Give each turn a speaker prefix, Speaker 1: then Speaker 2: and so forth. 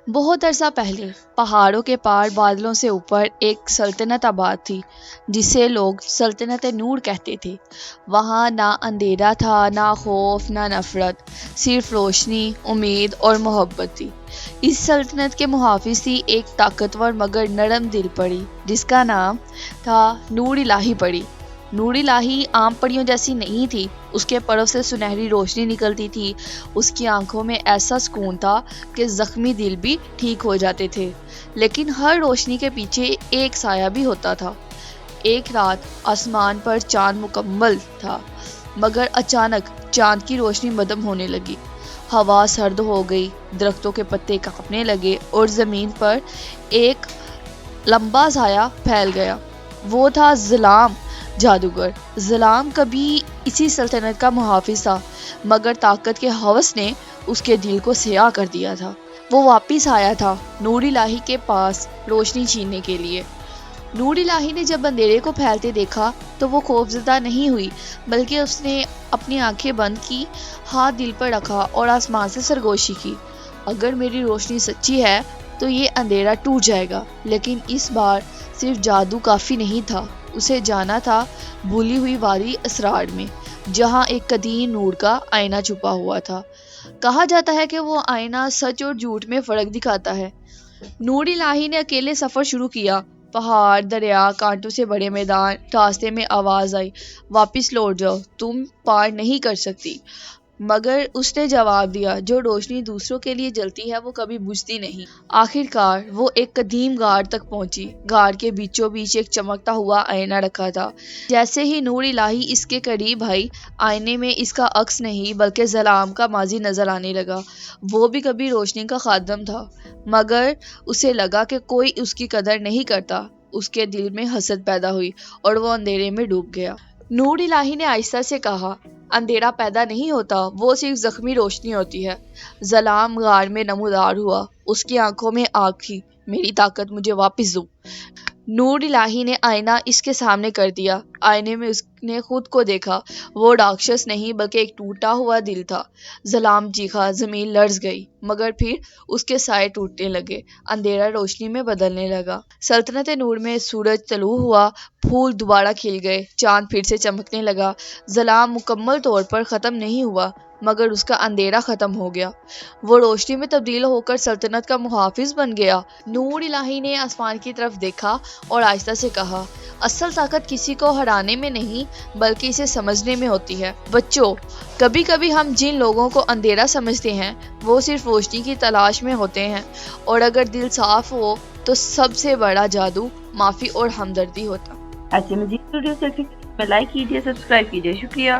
Speaker 1: بہت عرصہ پہلے پہاڑوں کے پار بادلوں سے اوپر ایک سلطنت آباد تھی جسے لوگ سلطنت نور کہتے تھے۔ وہاں نہ اندھیرا تھا، نہ خوف، نہ نفرت، صرف روشنی، امید اور محبت تھی۔ اس سلطنت کے محافظ تھی ایک طاقتور مگر نرم دل پری جس کا نام تھا نور الہی پری۔ نور الہی عام پریوں جیسی نہیں تھی، اس کے پروں سے سنہری روشنی نکلتی تھی، اس کی آنکھوں میں ایسا سکون تھا کہ زخمی دل بھی ٹھیک ہو جاتے تھے۔ لیکن ہر روشنی کے پیچھے ایک سایہ بھی ہوتا تھا۔ ایک رات آسمان پر چاند مکمل تھا، مگر اچانک چاند کی روشنی مدھم ہونے لگی۔ ہوا سرد ہو گئی، درختوں کے پتے کانپنے لگے اور زمین پر ایک لمبا سایہ پھیل گیا۔ وہ تھا ظلام جادوگر۔ ظلام کبھی اسی سلطنت کا محافظ تھا، مگر طاقت کے ہوس نے اس کے دل کو سیاہ کر دیا تھا۔ وہ واپس آیا تھا نور الہی کے پاس روشنی چھیننے کے لیے۔ نور الہی نے جب اندھیرے کو پھیلتے دیکھا تو وہ خوفزدہ نہیں ہوئی، بلکہ اس نے اپنی آنکھیں بند کی، ہاتھ دل پر رکھا اور آسمان سے سرگوشی کی، اگر میری روشنی سچی ہے تو یہ اندھیرا ٹوٹ جائے گا۔ لیکن اس بار صرف جادو کافی نہیں تھا، اسے جانا تھا بھولی ہوئی وادی اسرار میں، جہاں ایک قدیم نور کا آئینہ چھپا ہوا تھا۔ کہا جاتا ہے کہ وہ آئینہ سچ اور جھوٹ میں فرق دکھاتا ہے۔ نور الہی نے اکیلے سفر شروع کیا۔ پہاڑ، دریا، کانٹوں سے بڑے میدان، راستے میں آواز آئی، واپس لوٹ جاؤ، تم پار نہیں کر سکتی۔ مگر اس نے جواب دیا، جو روشنی دوسروں کے لیے جلتی ہے وہ کبھی بجھتی نہیں۔ آخر کار وہ ایک قدیم غار تک پہنچی۔ غار کے بیچوں بیچ ایک چمکتا ہوا آئینہ رکھا تھا۔ جیسے ہی نور الہی اس کے قریب آئی، آئینے میں اس کا عکس نہیں بلکہ ظلام کا ماضی نظر آنے لگا۔ وہ بھی کبھی روشنی کا خادم تھا، مگر اسے لگا کہ کوئی اس کی قدر نہیں کرتا۔ اس کے دل میں حسد پیدا ہوئی اور وہ اندھیرے میں ڈوب گیا۔ نور الہی نے آہستہ سے کہا، اندھیرا پیدا نہیں ہوتا، وہ صرف زخمی روشنی ہوتی ہے۔ ظلام غار میں نمودار ہوا، اس کی آنکھوں میں آگ تھی۔ میری طاقت مجھے واپس دو۔ نور الہی نے آئینہ اس کے سامنے کر دیا۔ آئینے میں اس نے خود کو دیکھا، وہ راکشس نہیں بلکہ ایک ٹوٹا ہوا دل تھا۔ ظلام چیخا، زمین لرز گئی، مگر پھر اس کے سائے ٹوٹنے لگے، اندھیرا روشنی میں بدلنے لگا۔ سلطنت نور میں سورج طلوع ہوا، پھول دوبارہ کھل گئے، چاند پھر سے چمکنے لگا۔ ظلام مکمل طور پر ختم نہیں ہوا، مگر اس کا اندھیرا ختم ہو گیا۔ وہ روشنی میں تبدیل ہو کر سلطنت کا محافظ بن گیا۔ نور الہی نے آسمان کی طرف دیکھا اور آہستہ سے کہا، اصل طاقت کسی کو ہرانے میں نہیں بلکہ اسے سمجھنے میں ہوتی ہے۔ بچوں، کبھی کبھی ہم جن لوگوں کو اندھیرا سمجھتے ہیں وہ صرف روشنی کی تلاش میں ہوتے ہیں، اور اگر دل صاف ہو تو سب سے بڑا جادو معافی اور ہمدردی ہوتا۔
Speaker 2: ایسے مزید ویڈیوز دیکھنے کے لیے لائک کیجیے، سبسکرائب کیجیے۔ شکریہ۔